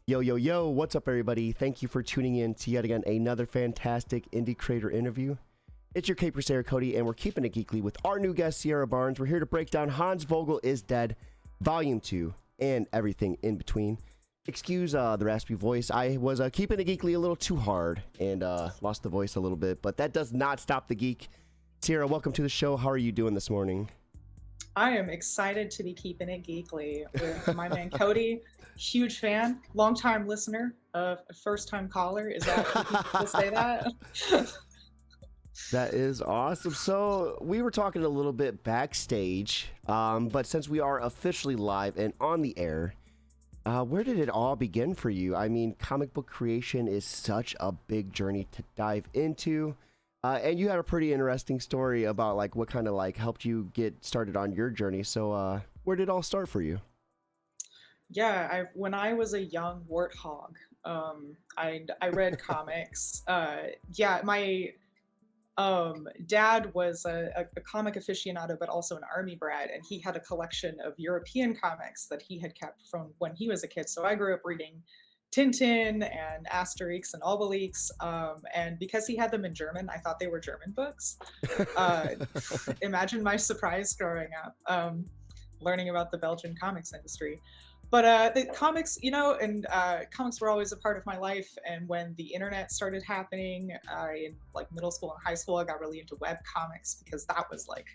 Yo, yo, yo, what's up, everybody? Thank you for tuning in to yet again another fantastic indie creator interview. It's your Caper Sarah Cody, and we're keeping it geekly with our new guest, Sierra Barnes. We're here to break down Hans Vogel is Dead, Volume 2, and everything in between. Excuse the raspy voice. I was keeping it geekly a little too hard and lost the voice a little bit, but that does not stop the geek. Sierra, welcome to the show. How are you doing this morning? I am excited to be keeping it geekly with my man Cody. Huge fan, long-time listener, first-time caller. Is that people say that? That is awesome. So we were talking a little bit backstage, but since we are officially live and on the air, where did it all begin for you? I mean, comic book creation is such a big journey to dive into. And you had a pretty interesting story about like what kind of like helped you get started on your journey. So where did it all start for you? Yeah, when I was a young warthog, I read comics. Yeah, my dad was a comic aficionado, but also an army brat, and he had a collection of European comics that he had kept from when he was a kid. So I grew up reading Tintin and Asterix and Obelix, and because he had them in German, I thought they were German books. Uh, Imagine my surprise growing up, learning about the Belgian comics industry. But the comics, and comics were always a part of my life. And when the internet started happening, in like middle school and high school, I got really into web comics because that was like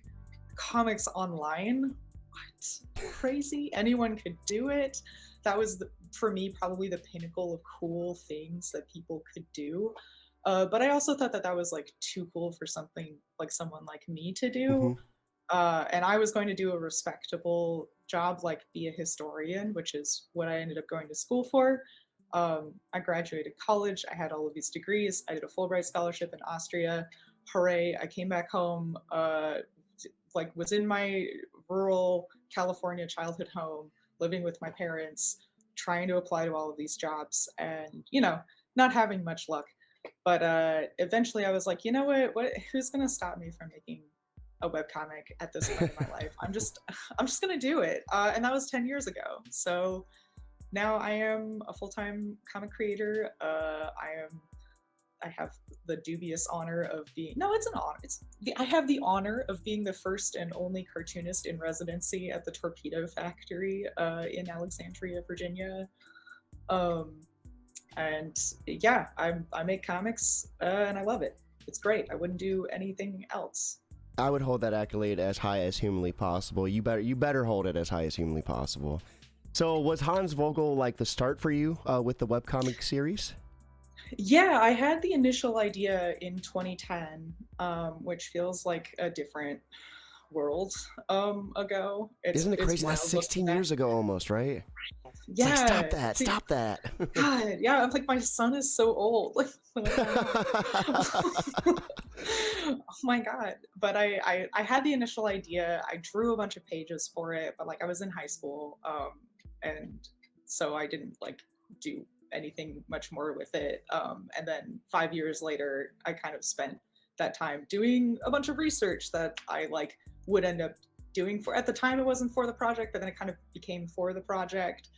comics online. What? Crazy? Anyone could do it. That was for me probably the pinnacle of cool things that people could do. But I also thought that was like too cool for something like someone like me to Hmm. do. And I was going to do a respectable job, like be a historian, which is what I ended up going to school for. I graduated college. I had all of these degrees. I did a Fulbright scholarship in Austria. Hooray! I came back home. Like was in my rural California childhood home, living with my parents, trying to apply to all of these jobs, and not having much luck. But eventually, I was like, you know what? What? Who's gonna stop me from making a webcomic at this point in my life? I'm just gonna do it. And that was 10 years ago. So now I am a full-time comic creator. I have the dubious honor of being no, it's an honor. I have the honor of being the first and only cartoonist in residency at the Torpedo Factory in Alexandria, Virginia. Um, and yeah, I make comics and I love it. It's great. I wouldn't do anything else. I would hold that accolade as high as humanly possible. You better hold it as high as humanly possible. So was Hans Vogel like the start for you with the webcomic series? Yeah, I had the initial idea in 2010, which feels like a different world ago. Isn't it It's crazy? That's wild looking 16 back. years ago almost, right? It's like stop Yeah, that, stop that. God, yeah. I'm like my son is so old. Like when I find out. Oh my God! But I had the initial idea. I drew a bunch of pages for it, but like I was in high school, and so I didn't like do anything much more with it. And then 5 years later, I kind of spent that time doing a bunch of research that I like would end up doing for. At the time, it wasn't for the project, but then it kind of became for the project.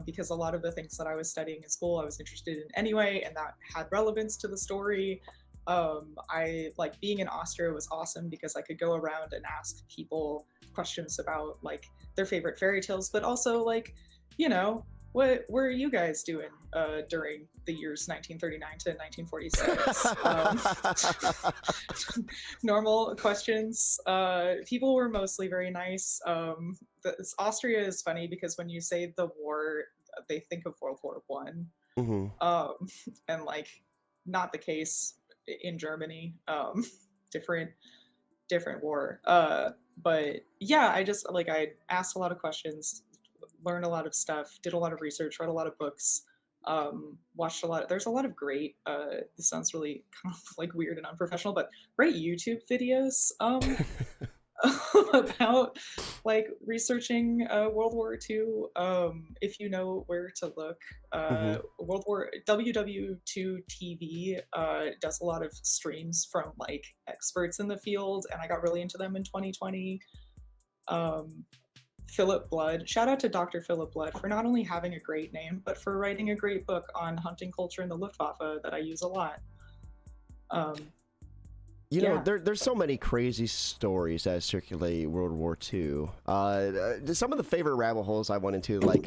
Because a lot of the things that I was studying in school, I was interested in anyway, and that had relevance to the story. I like being in Austria was awesome because I could go around and ask people questions about like their favorite fairy tales, but also like, you know, what were you guys doing during the years 1939 to 1946? Normal questions. People were mostly very nice. Austria is funny because when you say the war, they think of World War I, Hmm. um, and like not the case in Germany. Different different war. But yeah, I just like I asked a lot of questions, learned a lot of stuff, did a lot of research, read a lot of books, watched a lot. There's a lot of great. This sounds really kind of like weird and unprofessional, but great YouTube videos about like researching World War II. If you know where to look, Hmm. World War WW2 TV does a lot of streams from like experts in the field, and I got really into them in 2020. Um, Philip Blood. Shout out to Dr. Philip Blood for not only having a great name, but for writing a great book on hunting culture in the Luftwaffe that I use a lot. Yeah. There's so many crazy stories that circulate World War II. Some of the favorite rabbit holes I went into, like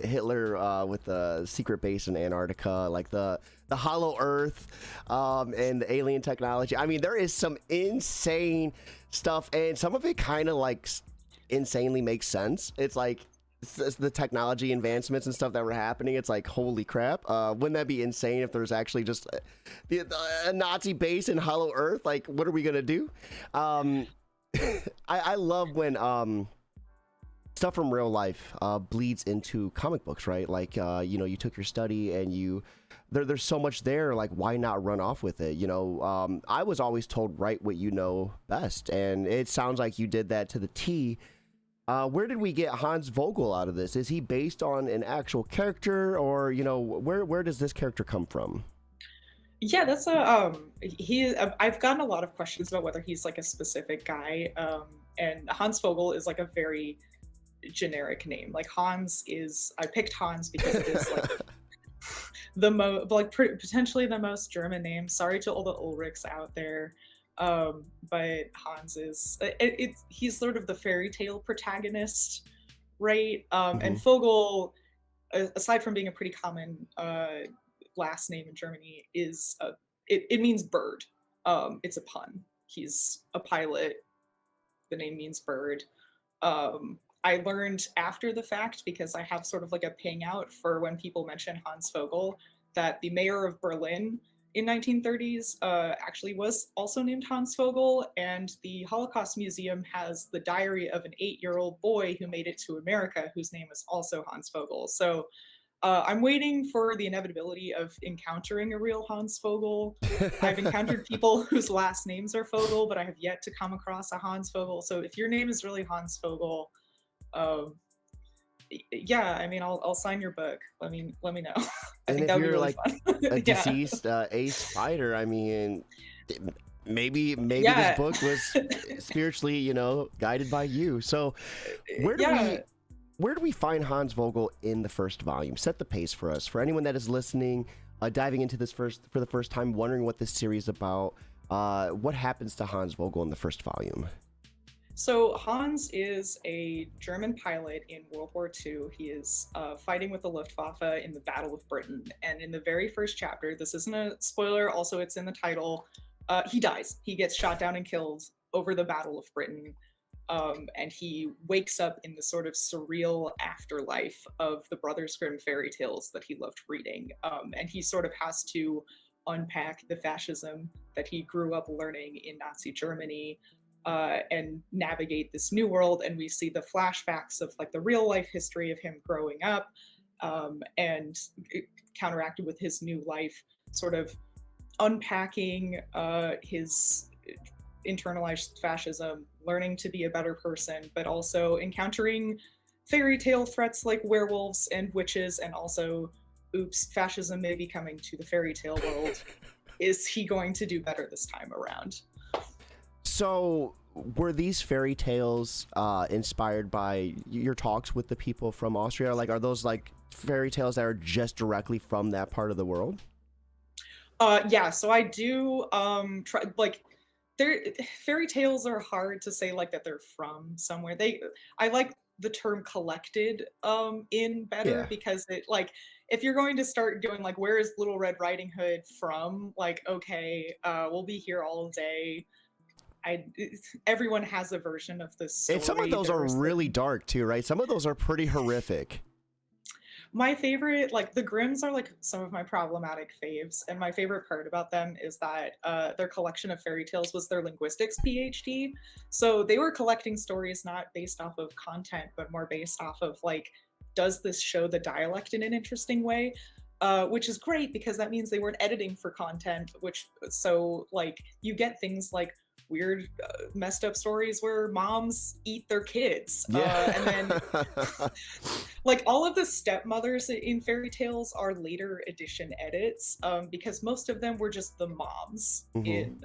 Hitler with the secret base in Antarctica, like the Hollow Earth, and the alien technology. I mean, there is some insane stuff, and some of it kind of like insanely makes sense. It's like the technology advancements and stuff that were happening. It's like, holy crap. Wouldn't that be insane if there's actually just a Nazi base in Hollow Earth? Like, what are we gonna do? I love when stuff from real life bleeds into comic books, right? Like, you took your study and there's so much there. Like, why not run off with it? I was always told, write what you know best, and it sounds like you did that to the T. Where did we get Hans Vogel out of this? Is he based on an actual character, or where does this character come from? Yeah, that's I've gotten a lot of questions about whether he's like a specific guy. And Hans Vogel is like a very generic name. Like I picked Hans because it is like potentially the most German name. Sorry to all the Ulrichs out there. But Hans is he's sort of the fairy tale protagonist, right? And Vogel, aside from being a pretty common last name in Germany, it means bird. It's a pun. He's a pilot. The name means bird. I learned after the fact, because I have sort of like a ping out for when people mention Hans Vogel, that the mayor of Berlin in 1930s actually was also named Hans Vogel, and the Holocaust Museum has the diary of an 8-year-old boy who made it to America, whose name is also Hans Vogel. So I'm waiting for the inevitability of encountering a real Hans Vogel. I've encountered people whose last names are Vogel, but I have yet to come across a Hans Vogel. So if your name is really Hans Vogel, yeah, I mean, I'll sign your book. Let me know. I think that would be really fun. A deceased ace fighter, I mean, maybe this book was spiritually, guided by you. So where do we find Hans Vogel in the first volume? Set the pace for us. For anyone that is listening, diving into this for the first time, wondering what this series is about, what happens to Hans Vogel in the first volume? So Hans is a German pilot in World War II. He is fighting with the Luftwaffe in the Battle of Britain. And in the very first chapter, this isn't a spoiler, also it's in the title, he dies. He gets shot down and killed over the Battle of Britain. And he wakes up in the sort of surreal afterlife of the Brothers Grimm fairy tales that he loved reading. And he sort of has to unpack the fascism that he grew up learning in Nazi Germany, and navigate this new world. And we see the flashbacks of like the real life history of him growing up, and counteracted with his new life, sort of unpacking his internalized fascism, learning to be a better person, but also encountering fairy tale threats like werewolves and witches, and also, oops, fascism may be coming to the fairy tale world. Is he going to do better this time around? So were these fairy tales inspired by your talks with the people from Austria? Like, are those like fairy tales that are just directly from that part of the world? Yeah, so I do try, like, fairy tales are hard to say like that they're from somewhere. I like the term collected in better, because it, like, if you're going to start doing like, where is Little Red Riding Hood from, like, okay, we'll be here all day. Everyone has a version of this story. And some of those are really dark too, right? Some of those are pretty horrific. My favorite, like, the Grimms are like some of my problematic faves, and my favorite part about them is that their collection of fairy tales was their linguistics PhD. So they were collecting stories not based off of content, but more based off of like, does this show the dialect in an interesting way? Which is great, because that means they weren't editing for content, so like you get things like weird messed up stories where moms eat their kids, and then like all of the stepmothers in fairy tales are later edition edits, because most of them were just the moms Hmm. in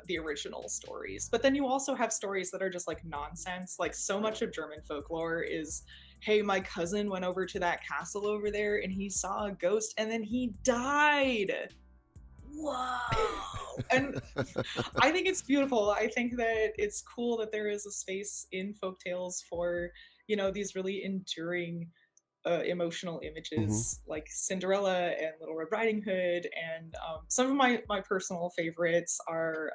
the original stories. But then you also have stories that are just like nonsense. Like so much of German folklore is, hey, my cousin went over to that castle over there and he saw a ghost and then he died. Whoa. And I think it's beautiful. I think that it's cool that there is a space in folktales for, you know, these really enduring emotional Hmm. images like Cinderella and Little Red Riding Hood. And some of my personal favorites are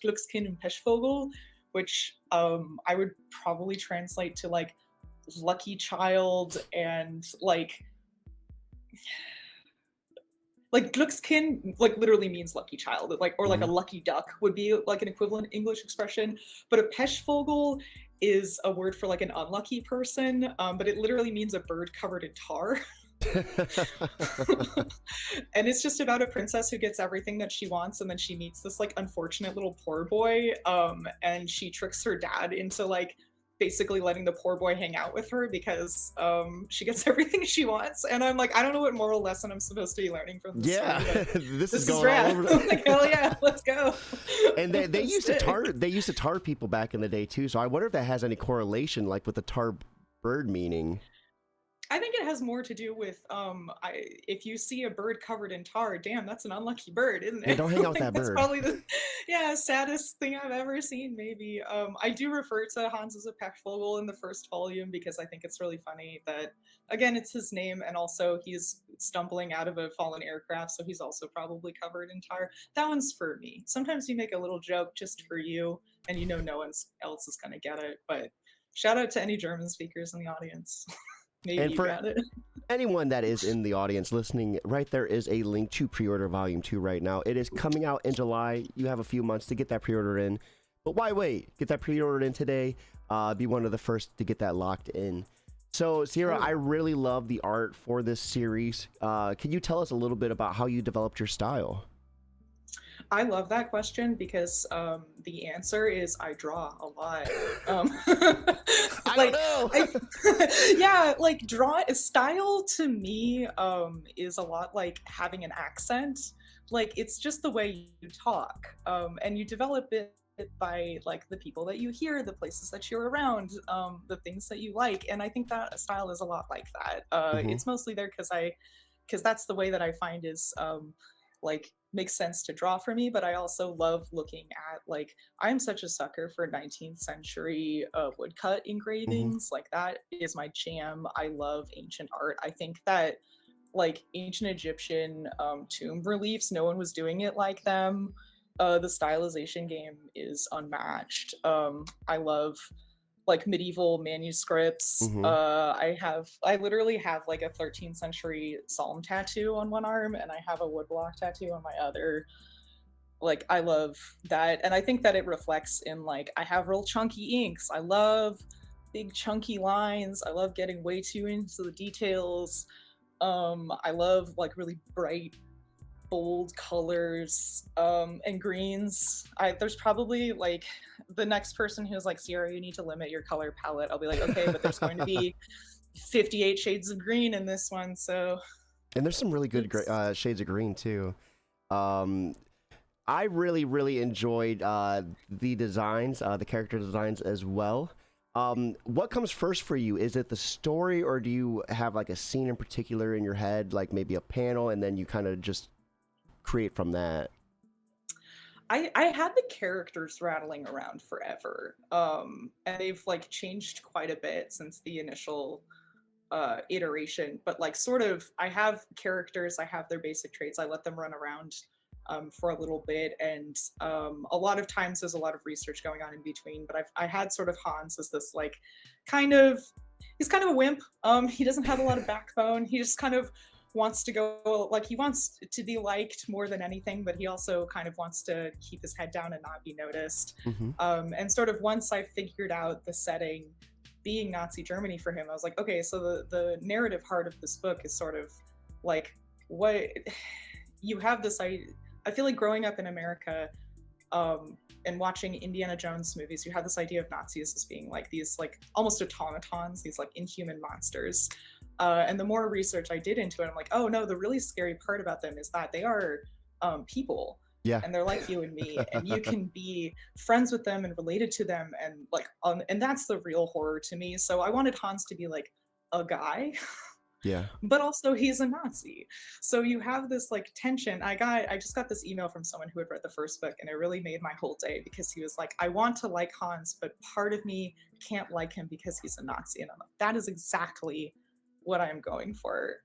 Glückskind and Pechvogel, which I would probably translate to like lucky child and like Glückskind like literally means lucky child, like or like a Hmm. lucky duck would be like an equivalent English expression. But a Pechvogel is a word for like an unlucky person, but it literally means a bird covered in tar. And it's just about a princess who gets everything that she wants, and then she meets this like unfortunate little poor boy, and she tricks her dad into like basically letting the poor boy hang out with her because she gets everything she wants. And I'm like, I don't know what moral lesson I'm supposed to be learning from this Yeah, story, but this is this is going all rad. over I'm like, hell yeah, let's go. and they used to Sick. tar people back in the day too. So I wonder if that has any correlation, like with the tar bird meaning. I think it has more to do with if you see a bird covered in tar, damn, that's an unlucky bird, isn't Yeah, it? don't hang out with Like that that's bird. probably the saddest thing I've ever seen. Maybe I do refer to Hans as a Pechvogel in the first volume because I think it's really funny that again it's his name and also he's stumbling out of a fallen aircraft, so he's also probably covered in tar. That one's for me. Sometimes you make a little joke just for you, and you know no one else is gonna get it. But shout out to any German speakers in the audience. Maybe And you for got it. anyone that is in the audience listening, right there is a link to pre-order Volume 2 right now. It is coming out in July. You have a few months to get that pre-order in. But why wait? Get that pre-order in today. Be one of the first to get that locked in. So, Sierra, I Cool. really love the art for this series. Can you tell us a little bit about how you developed your style? I love that question because the answer is I draw a lot. Um, I don't like know. I, yeah, like draw style to me is a lot like having an accent. Like it's just the way you talk, and you develop it by like the people that you hear, the places that you're around, the things that you like. And I think that style is a lot like that. Hmm. It's mostly there because that's the way that I find is like makes sense to draw for me. But I also love looking at like I'm such a sucker for 19th century woodcut Hmm. engravings. Like that is my jam. I love ancient art. I think that like ancient Egyptian tomb reliefs, no one was doing it like them. The stylization game is unmatched. I love like medieval manuscripts. Hmm. I literally have like a 13th century psalm tattoo on one arm, and I have a woodblock tattoo on my other. Like I love that, and I think that it reflects in like I have real chunky inks. I love big chunky lines. I love getting way too into the details. I love like really bright bold colors and greens. There's probably like the next person who's like, Sierra, you need to limit your color palette. I'll be like, okay, but there's going to be 58 shades of green in this one, so And there's some really good it's shades of green too. Um, I really enjoyed the designs, the character designs as well. What comes first for you? Is it the story, or do you have like a scene in particular in your head, like maybe a panel, and then you kind of just create from that? I had the characters rattling around forever. And they've like changed quite a bit since the initial iteration, but like sort of I have characters, I have their basic traits, I let them run around for a little bit, and a lot of times there's a lot of research going on in between. But I had sort of Hans as this like kind of he's kind of a wimp. He doesn't have a lot of backbone. He just kind of wants to go like he wants to be liked more than anything, but he also kind of wants to keep his head down and not be noticed. Hmm. And sort of once I figured out the setting being Nazi Germany for him, I was like, okay, so the narrative heart of this book is sort of like what you have this. I feel like growing up in America, And watching Indiana Jones movies, you have this idea of Nazis as being like these like almost automatons, these like inhuman monsters. And the more research I did into it, I'm like, oh no, the really scary part about them is that they are people. Yeah. And they're like you and me, and you can be friends with them and related to them, and like, and that's the real horror to me. So I wanted Hans to be like a guy, Yeah. but also he's a Nazi. So you have this like tension. I just got this email from someone who had read the first book, and it really made my whole day, because he was like, I want to like Hans, but part of me can't like him because he's a Nazi. And I'm like, that is exactly what I'm going for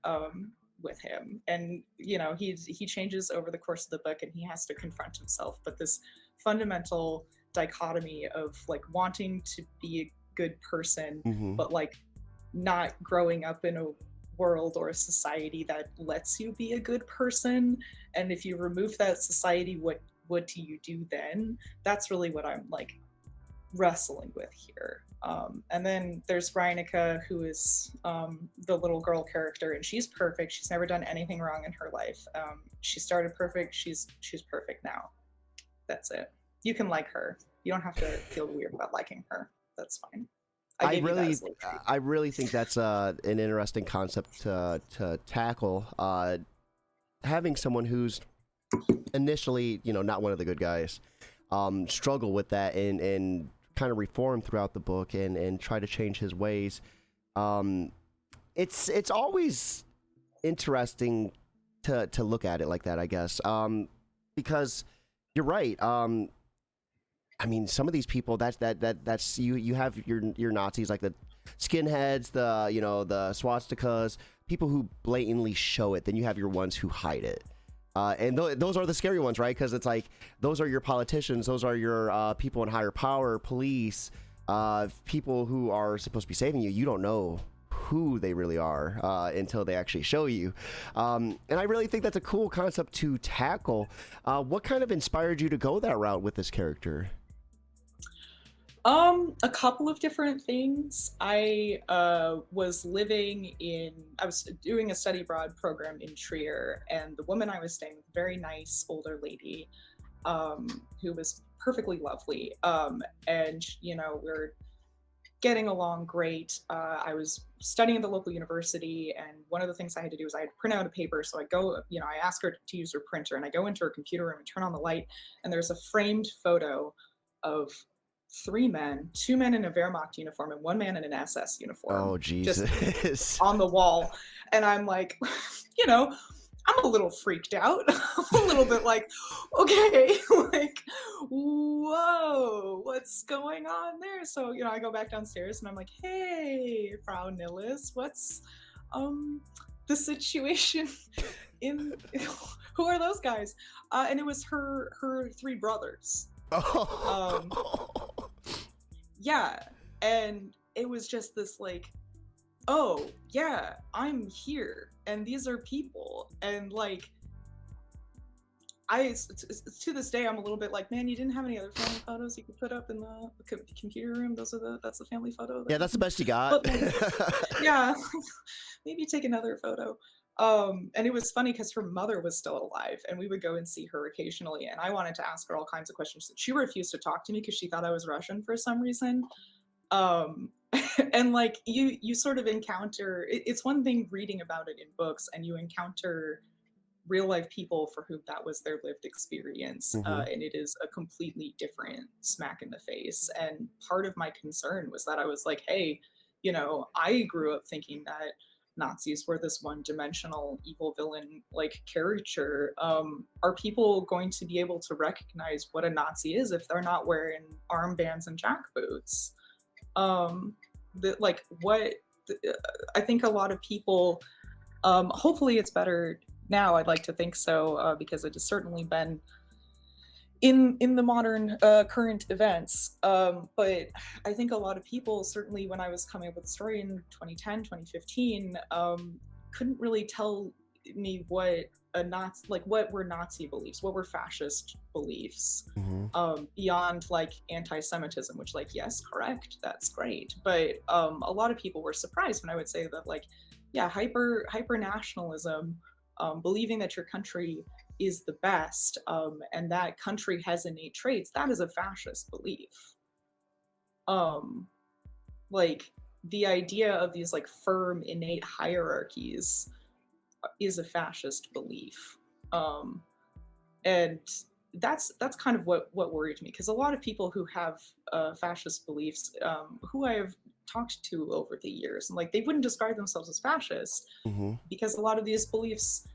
with him. And you know, he changes over the course of the book, and he has to confront himself. But this fundamental dichotomy of like wanting to be a good person, Mm-hmm. but like not growing up in a world or a society that lets you be a good person. And if you remove that society, what do you do then? That's really what I'm like wrestling with here. And then there's Reineke, who is the little girl character, and she's perfect. She's never done anything wrong in her life. She started perfect. She's perfect now. That's it. You can like her. You don't have to feel weird about liking her. That's fine. I really think that's an interesting concept to tackle. Having someone who's initially, you know, not one of the good guys, struggle with that and kind of reform throughout the book and try to change his ways. It's always interesting to look at it like that, I guess, because you're right. I mean, some of these people, that's you have your Nazis, like the skinheads, the, you know, the swastikas, people who blatantly show it. Then you have your ones who hide it. And those are the scary ones, right? Because it's like, those are your politicians, those are your people in higher power, police, people who are supposed to be saving you. You don't know who they really are until they actually show you. And I really think that's a cool concept to tackle. What kind of inspired you to go that route with this character? A couple of different things. I was doing a study abroad program in Trier, and the woman I was staying with, very nice older lady, who was perfectly lovely. And you know, we're getting along great. I was studying at the local university, and one of the things I had to do was I had to print out a paper. So I go, you know, I ask her to use her printer, and I go into her computer room and turn on the light, and there's a framed photo of three men, two men in a Wehrmacht uniform and one man in an SS uniform. Oh, Jesus. Just on the wall. And I'm like, you know, I'm a little freaked out. I'm a little bit like, okay, like, whoa, what's going on there? So, you know, I go back downstairs and I'm like, hey, Frau Nillis, what's the situation in who are those guys? And it was her three brothers. Yeah, and it was just this like, oh yeah, I'm here, and these are people, and like, to this day I'm a little bit like, man, you didn't have any other family photos you could put up in the computer room? That's the family photo. Yeah, that's the best you got. But, like, yeah, maybe take another photo. And it was funny because her mother was still alive, and we would go and see her occasionally, and I wanted to ask her all kinds of questions. She refused to talk to me because she thought I was Russian for some reason. And like, you sort of encounter, it's one thing reading about it in books, and you encounter real life people for whom that was their lived experience. And it is a completely different smack in the face. And part of my concern was that I was like, hey, you know, I grew up thinking that Nazis were this one-dimensional evil villain like caricature. Are people going to be able to recognize what a Nazi is if they're not wearing armbands and jackboots? I think a lot of people, hopefully it's better now. I'd like to think so, because it has certainly been in the modern current events. But I think a lot of people, certainly when I was coming up with the story in 2010, 2015, couldn't really tell me what what were Nazi beliefs, what were fascist beliefs, beyond like anti-Semitism, which, like, yes, correct, that's great. But a lot of people were surprised when I would say that, like, yeah, hyper nationalism, believing that your country is the best, and that country has innate traits, that is a fascist belief. Um, like the idea of these like firm innate hierarchies is a fascist belief. Um, and that's kind of what worried me, because a lot of people who have fascist beliefs, who I have talked to over the years, and like they wouldn't describe themselves as fascist Hmm. because a lot of these beliefs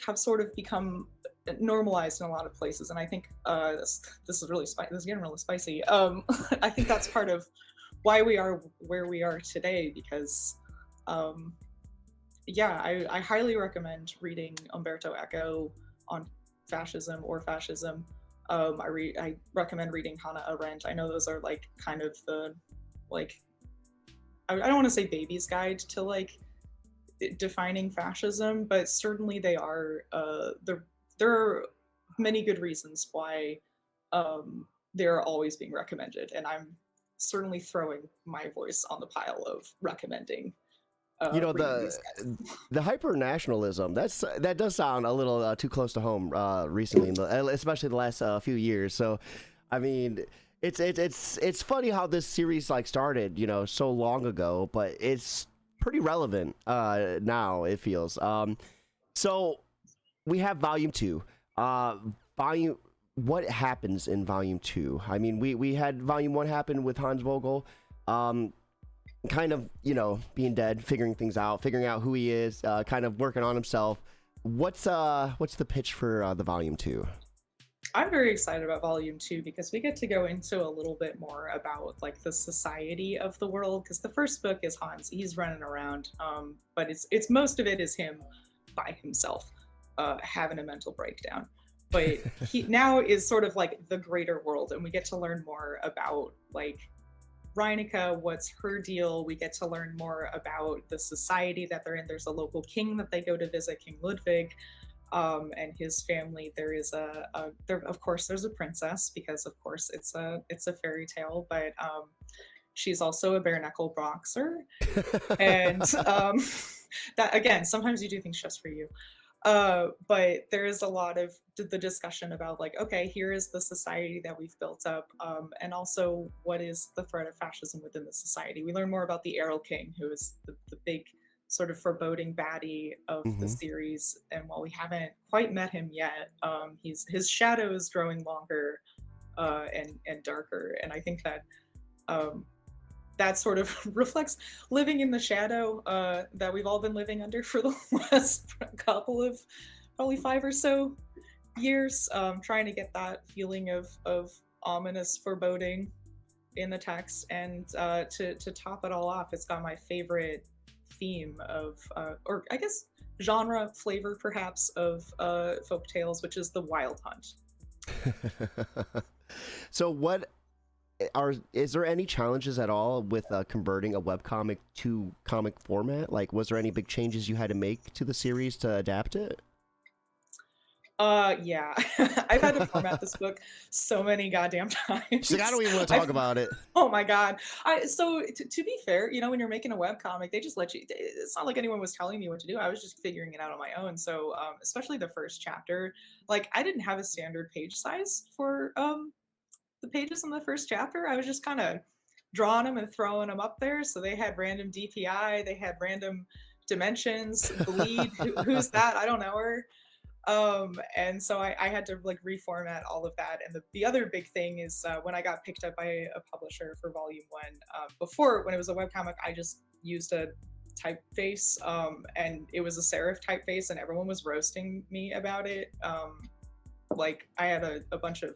have sort of become normalized in a lot of places, and I think this is really this is getting really spicy. I think that's part of why we are where we are today, because um, yeah, I highly recommend reading Umberto Eco on fascism or fascism. I recommend reading Hannah Arendt. I know those are like kind of the like I don't want to say baby's guide to like defining fascism, but certainly they are. There are many good reasons why they're always being recommended, and I'm certainly throwing my voice on the pile of recommending You know, reading these guys. the hyper nationalism, that does sound a little too close to home recently, especially the last few years. So, I mean, it's funny how this series like started, you know, so long ago, but it's pretty relevant now. It feels. So we have volume two. Volume. What happens in volume two? I mean, we had volume one happen with Hans Vogel. Um, kind of, you know, being dead, figuring out who he is, kind of working on himself. What's the pitch for the volume two? I'm very excited about volume two because we get to go into a little bit more about like the society of the world. Because the first book is Hans, he's running around, but it's most of it is him by himself, having a mental breakdown. But he now is sort of like the greater world, and we get to learn more about like Reineke, what's her deal. We get to learn more about the society that they're in. There's a local king that they go to visit, King Ludwig, and his family. There is there, of course, there's a princess because, of course, it's a fairy tale, but she's also a bare knuckle boxer, and that again, sometimes you do things just for you. But there is a lot of the discussion about like, okay, here is the society that we've built up, and also what is the threat of fascism within the society. We learn more about the Erlking, who is the big sort of foreboding baddie of the Hmm. series. And while we haven't quite met him yet, his shadow is growing longer and darker. And I think that um, that sort of reflects living in the shadow that we've all been living under for the last couple of probably 5 or so years, trying to get that feeling of ominous foreboding in the text. And to top it all off, it's got my favorite theme of, or I guess genre flavor perhaps, of folk tales, which is the wild hunt. So what is there any challenges at all with converting a webcomic to comic format? Like, was there any big changes you had to make to the series to adapt it? Yeah, I've had to format this book so many goddamn She's like, I times. don't even want to talk I've about it. Oh my god. To be fair, when you're making a web comic, they just let you. It's not like anyone was telling me what to do. I was just figuring it out on my own. So, especially the first chapter, like I didn't have a standard page size for the pages in the first chapter. I was just kind of drawing them and throwing them up there. So they had random DPI, they had random dimensions. Bleed, who's that? I don't know her. And so I had to like reformat all of that. And the other big thing is when I got picked up by a publisher for volume one, before when it was a webcomic, I just used a typeface, and it was a serif typeface, and everyone was roasting me about it. Like I had a bunch of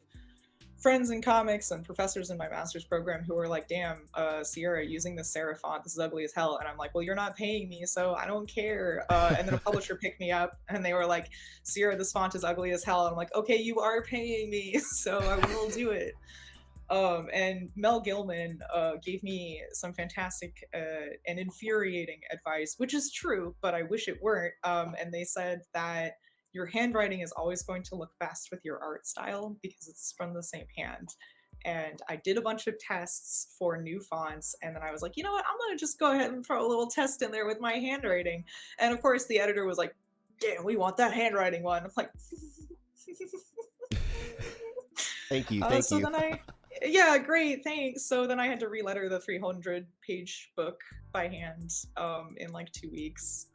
friends in comics and professors in my master's program who were like, damn, Sierra, using this serif font, this is ugly as hell. And I'm like, well, you're not paying me, so I don't care. And then a publisher picked me up and they were like, Sierra, this font is ugly as hell. And I'm like, okay, you are paying me, so I will do it. And Mel Gilman gave me some fantastic and infuriating advice, which is true, but I wish it weren't. And they said that your handwriting is always going to look best with your art style because it's from the same hand. And I did a bunch of tests for new fonts, and then I was like, you know what, I'm gonna just go ahead and throw a little test in there with my handwriting. And of course, the editor was like, damn, we want that handwriting one. I'm like, Thank you, thank So you. then yeah, great, thanks. So then I had to reletter the 300-page book by hand in like 2 weeks.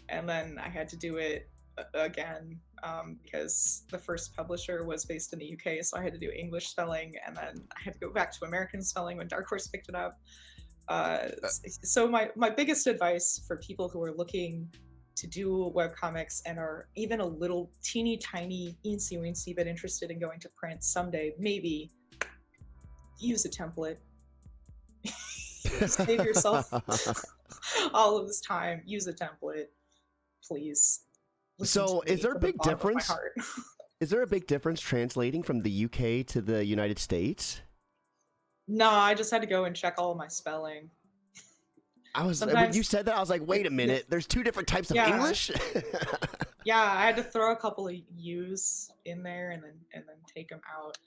And then I had to do it again because the first publisher was based in the UK, so I had to do English spelling, and then I had to go back to American spelling when Dark Horse picked it up. So my biggest advice for people who are looking to do webcomics and are even a little teeny tiny eensy weensy bit interested in going to print someday, maybe use a template. Save yourself all of this time. Use a template, please. Listen So, to me is there a from the big bottom of my difference? heart. Is there a big difference translating from the UK to the United States? No, I just had to go and check all of my spelling. When you Sometimes, said that, I was like, wait a minute, there's two different types of yeah, English? yeah, I had to throw a couple of U's in there and then take them out.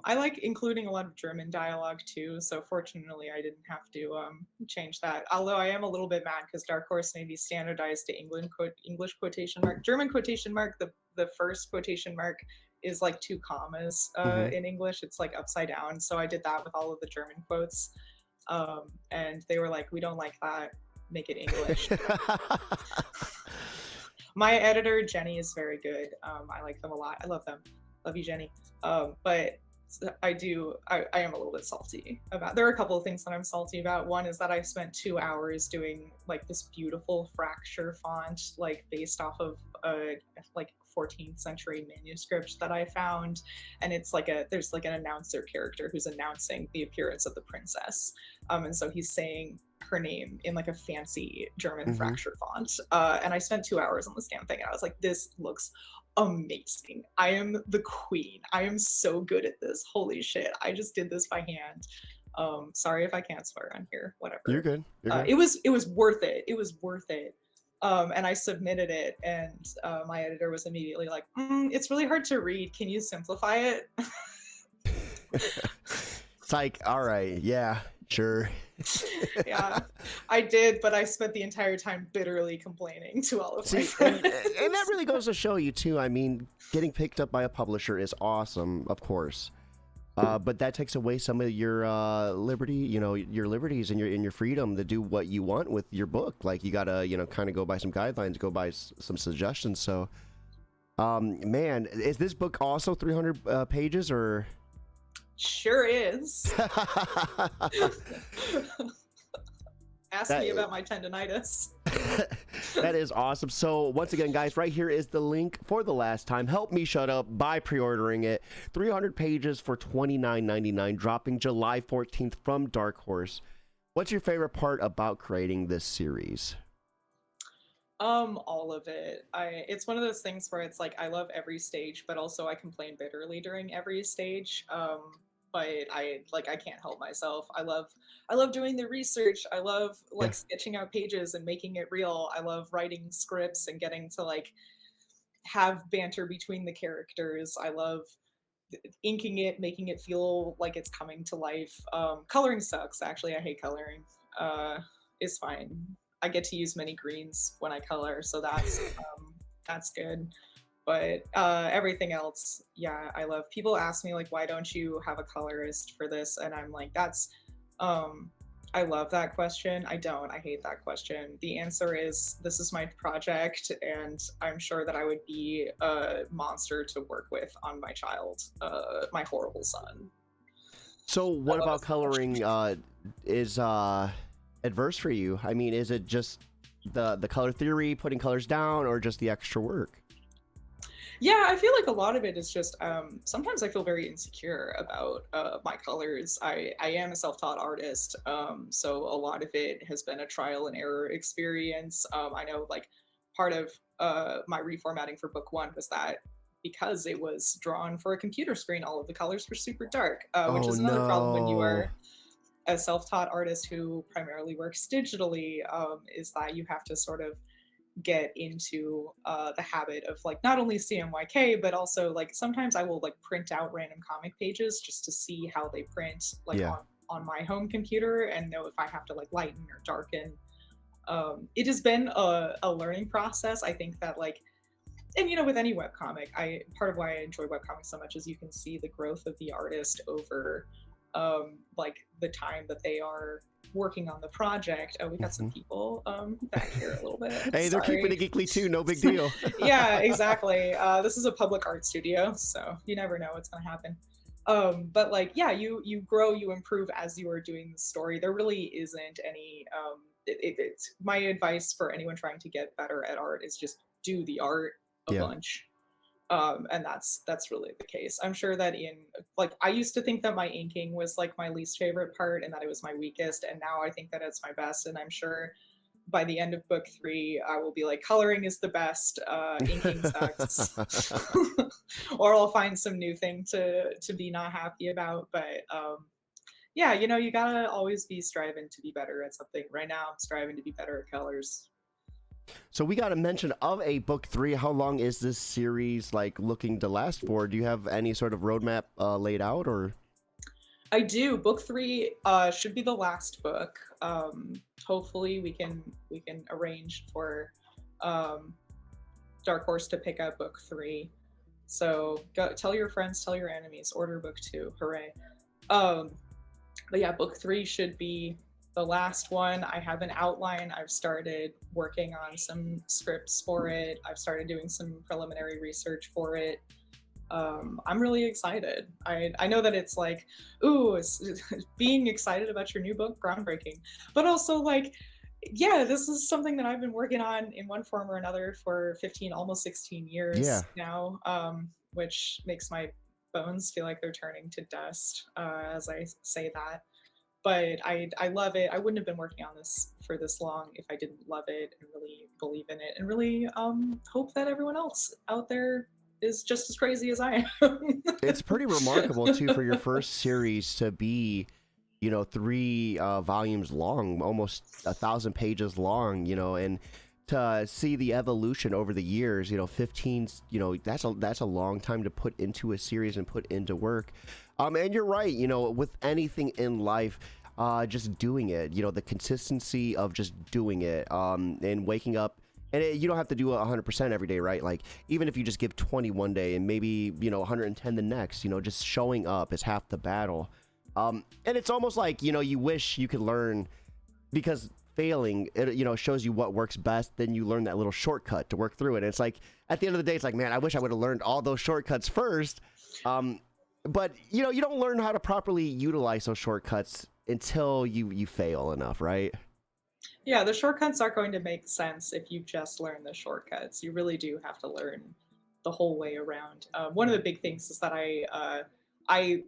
I like including a lot of German dialogue too, so fortunately I didn't have to change that. Although I am a little bit mad because Dark Horse may be standardized to English quotation mark. German quotation mark, the first quotation mark is like 2 commas Hmm. in English. It's like upside down. So I did that with all of the German quotes. And they were like, we don't like that. Make it English. My editor, Jenny, is very good. I like them a lot. I love them. Love you, Jenny. But I am a little bit salty about. There are a couple of things that I'm salty about. One is that I spent 2 hours doing like this beautiful fracture font, like based off of a like 14th century manuscript that I found, and it's like there's like an announcer character who's announcing the appearance of the princess, and so he's saying her name in like a fancy German Hmm. fracture font. And I spent 2 hours on this damn thing, and I was like, this looks amazing. I am the queen. I am so good at this. Holy shit. I just did this by hand. Sorry if I can't swear on here. You're Whatever. good. You're good. It was worth it. It was worth it. And I submitted it, and my editor was immediately like, it's really hard to read. Can you simplify it? It's like, all right, yeah, sure. Yeah, I did, but I spent the entire time bitterly complaining to all of my See, friends. and that really goes to show you too. I mean, getting picked up by a publisher is awesome, of course, but that takes away some of your liberty, your liberties and your freedom to do what you want with your book. Like you gotta, kind of go by some guidelines, go by some suggestions. So, man, is this book also 300 pages or? Sure is. Ask me about my tendonitis. That is awesome. So once again, guys, right here is the link for the last time. Help me shut up by pre-ordering it. 300 pages for $29.99, dropping July 14th from Dark Horse. What's your favorite part about creating this series? All of it. It's one of those things where it's like I love every stage, but also I complain bitterly during every stage. But I can't help myself. I love doing the research. I love Yeah. like sketching out pages and making it real. I love writing scripts and getting to like have banter between the characters. I love inking it, making it feel like it's coming to life. Coloring sucks. Actually, I hate coloring. It's fine. I get to use many greens when I color, so that's good. But everything else, yeah, I love. People ask me like, why don't you have a colorist for this? And I'm like, I love that question. I don't. I hate that question. The answer is this is my project, and I'm sure that I would be a monster to work with on my child, my horrible son. So what I love about it so much. coloring is adverse for you? I mean, is it just the color theory, putting colors down, or just the extra work? Yeah, I feel like a lot of it is just sometimes I feel very insecure about my colors. I am a self-taught artist, so a lot of it has been a trial and error experience. I know like part of my reformatting for book one was that because it was drawn for a computer screen, all of the colors were super dark, which Oh is another problem when you no. are a self-taught artist who primarily works digitally, is that you have to sort of get into the habit of like not only CMYK but also like sometimes I will like print out random comic pages just to see how they print like Yeah. on my home computer and know if I have to like lighten or darken. It has been a learning process. I think that like and you know, with any webcomic, I part of why I enjoy webcomics so much is you can see the growth of the artist over like the time that they are working on the project. Oh, we got some Hmm. people back here a little bit. Hey, they're keeping Sorry. it geekly too. No big deal. Yeah, exactly. This is a public art studio, so you never know what's gonna happen. But like, yeah, you grow, you improve as you are doing the story. There really isn't any. It's my advice for anyone trying to get better at art is just do the art a Yeah. bunch. And that's really the case. I'm sure that in like I used to think that my inking was like my least favorite part and that it was my weakest, and now I think that it's my best. And I'm sure by the end of book 3, I will be like, coloring is the best, inking sucks, or I'll find some new thing to be not happy about. But yeah, you know, you gotta always be striving to be better at something. Right now, I'm striving to be better at colors. So we got a mention of a book 3. How long is this series like looking to last for? Do you have any sort of roadmap laid out, or? I do. Book 3 should be the last book. Hopefully, we can arrange for um, Dark Horse to pick up book 3. So go tell your friends, tell your enemies, order book 2. Hooray! Um, but yeah, book 3 should be the last one. I have an outline. I've started working on some scripts for it. I've started doing some preliminary research for it. I'm really excited. I know that it's like, ooh, being excited about your new book, groundbreaking, but also like, yeah, this is something that I've been working on in one form or another for 15, almost 16 Yeah. years now, which makes my bones feel like they're turning to dust as I say that. But I love it. I wouldn't have been working on this for this long if I didn't love it and really believe in it and really hope that everyone else out there is just as crazy as I am. It's pretty remarkable too for your first series to be, 3 volumes long, almost 1,000 pages long, and to see the evolution over the years, 15, that's a long time to put into a series and put into work. And you're right, with anything in life, just doing it, the consistency of just doing it, and waking up. And you don't have to do 100% every day, right? Like, even if you just give 20 one day and maybe, 110 the next, just showing up is half the battle. And it's almost like, you wish you could learn, because failing, it, shows you what works best. Then you learn that little shortcut to work through it. And it's like, at the end of the day, it's like, man, I wish I would have learned all those shortcuts first. But, you don't learn how to properly utilize those shortcuts until you fail enough, right? Yeah, the shortcuts aren't going to make sense if you just learn the shortcuts. You really do have to learn the whole way around. One of the big things is that I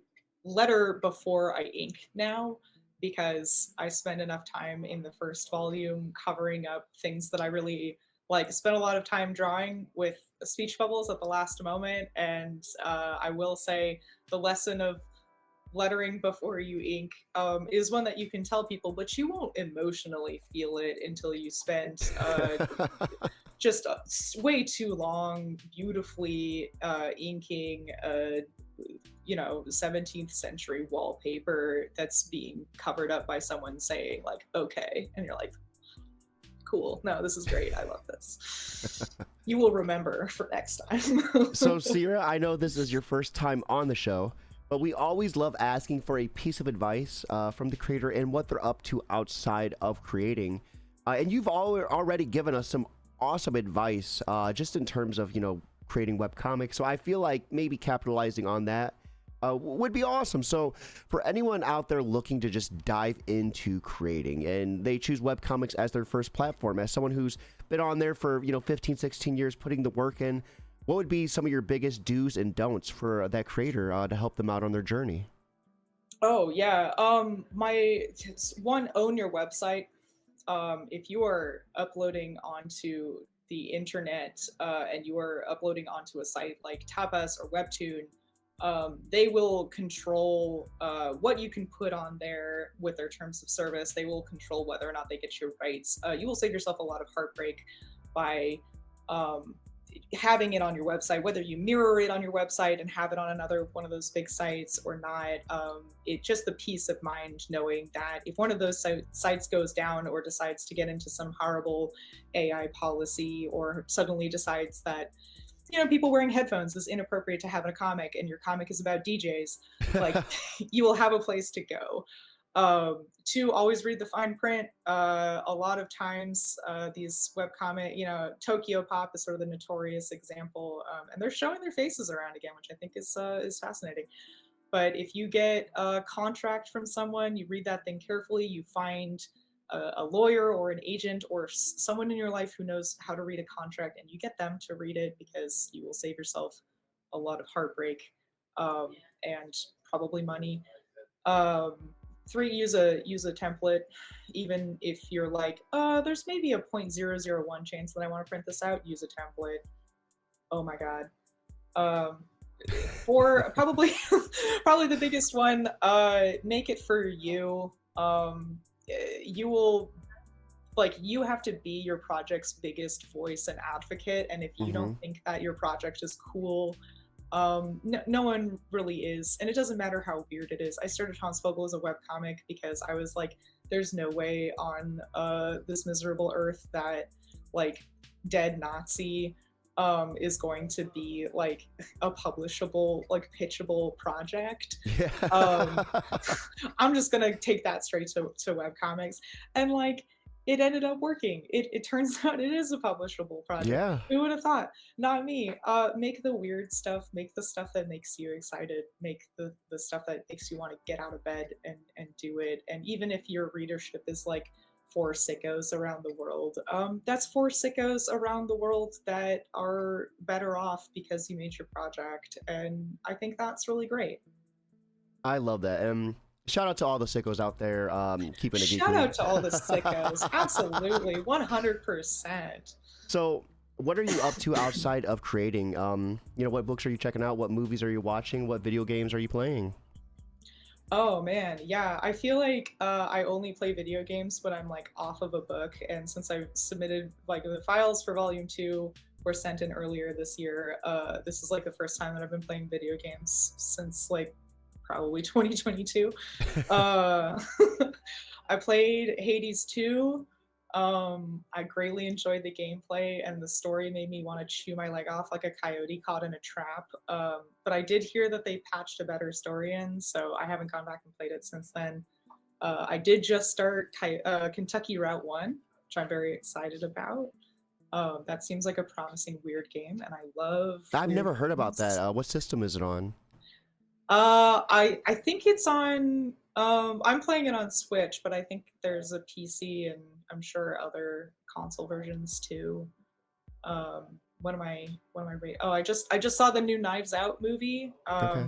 letter before I ink now because I spend enough time in the first volume covering up things that I really like. Spent a lot of time drawing with speech bubbles at the last moment, and I will say the lesson of lettering before you ink is one that you can tell people, but you won't emotionally feel it until you spend just way too long beautifully inking a 17th century wallpaper that's being covered up by someone saying like okay, and you're like, cool, no, this is great, I love this. You will remember for next time. So, Sierra, I know this is your first time on the show, but we always love asking for a piece of advice from the creator and what they're up to outside of creating. And you've already given us some awesome advice just in terms of, creating webcomics. So I feel like maybe capitalizing on that would be awesome. So for anyone out there looking to just dive into creating and they choose webcomics as their first platform, as someone who's been on there for, 15, 16 years, putting the work in, what would be some of your biggest do's and don'ts for that creator to help them out on their journey? Oh yeah. One, own your website. If you are uploading onto the internet and you are uploading onto a site like Tapas or Webtoon, they will control what you can put on there with their terms of service. They will control whether or not they get your rights. You will save yourself a lot of heartbreak by having it on your website, whether you mirror it on your website and have it on another one of those big sites or not. It just the peace of mind knowing that if one of those sites goes down or decides to get into some horrible AI policy or suddenly decides that people wearing headphones is inappropriate to have in a comic, and your comic is about DJs, like you will have a place to go. To always read the fine print. A lot of times, these webcomic, Tokyo Pop is sort of the notorious example, and they're showing their faces around again, which I think is fascinating. But if you get a contract from someone, you read that thing carefully, you find a lawyer or an agent or someone in your life who knows how to read a contract, and you get them to read it, because you will save yourself a lot of heartbreak, and probably money. Um, Three, use a template, even if you're like, there's maybe a 0.001 chance that I want to print this out. Use a template. Oh my god. Four, probably probably the biggest one. Make it for you. You will, like, you have to be your project's biggest voice and advocate, and if you don't think that your project is cool, no one really is, and it doesn't matter how weird it is. I started Hans Vogel as a webcomic because I was like, there's no way on this miserable earth that, like, dead Nazi is going to be like a publishable, like pitchable project. Yeah. I'm just gonna take that straight to webcomics, and like it ended up working. It turns out it is a publishable project. Yeah. Who would have thought? Not me. Make the weird stuff, make the stuff that makes you excited, make the stuff that makes you want to get out of bed and do it. And even if your readership is like 4 sickos around the world, that's 4 sickos around the world that are better off because you made your project. And I think that's really great. I love that. Shout out to all the sickos out there, keeping it geeky. Shout out to all the sickos. Absolutely. 100%. So what are you up to outside of creating? What books are you checking out? What movies are you watching? What video games are you playing? Oh man, yeah. I feel like I only play video games when I'm like off of a book, and since I've submitted, like, the files for volume 2 were sent in earlier this year, this is like the first time that I've been playing video games since like probably 2022. I played Hades 2. I greatly enjoyed the gameplay, and the story made me want to chew my leg off like a coyote caught in a trap. But I did hear that they patched a better story in, so I haven't gone back and played it since then. I did just start Kentucky Route 1, which I'm very excited about. That seems like a promising weird game, and I love. I've never weird heard about games. that. What system is it on? I think it's on. I'm playing it on Switch, but I think there's a PC and I'm sure other console versions too. What am I reading? Oh, I just saw the new Knives Out movie. Okay.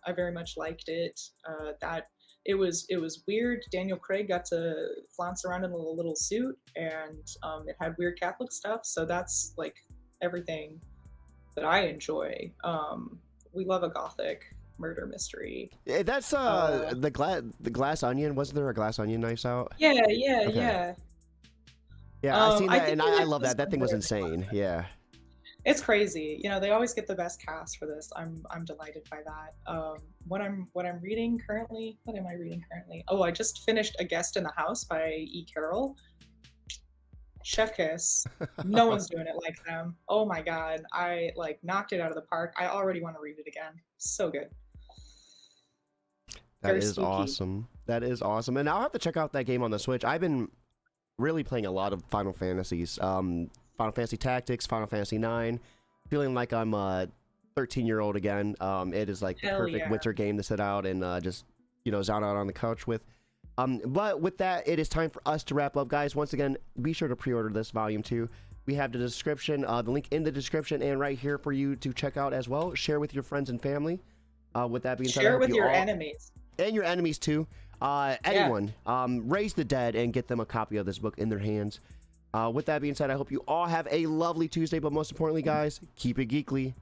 I very much liked it. That it was weird. Daniel Craig got to flounce around in a little suit, and it had weird Catholic stuff. So that's like everything that I enjoy. We love a gothic murder mystery. That's the Glass Onion. Wasn't there a Glass Onion Knives Out? Yeah. Yeah, I've seen that, and I love that. That thing was weird. insane. Yeah. It's crazy. They always get the best cast for this. I'm delighted by that. What I'm reading currently. What am I reading currently? Oh, I just finished A Guest in the House by E. Carroll. Chef kiss. No one's doing it like them. Oh my god. I like knocked it out of the park. I already want to read it again. So good. That Very is spooky. awesome. That is awesome. And I'll have to check out that game on the Switch. I've been really playing a lot of Final Fantasies. Final Fantasy Tactics, Final Fantasy 9. Feeling like I'm a 13-year-old again. It is like the Hell perfect yeah. winter game to sit out and just, zone out on the couch with. But with that, it is time for us to wrap up. Guys, once again, be sure to pre-order this Volume 2. We have the description, the link in the description and right here for you to check out as well. Share with your friends and family. With that being said, Share it with your enemies. and your enemies too. Anyone, raise the dead and get them a copy of this book in their hands. With that being said, I hope you all have a lovely Tuesday, but most importantly, guys, keep it geekly.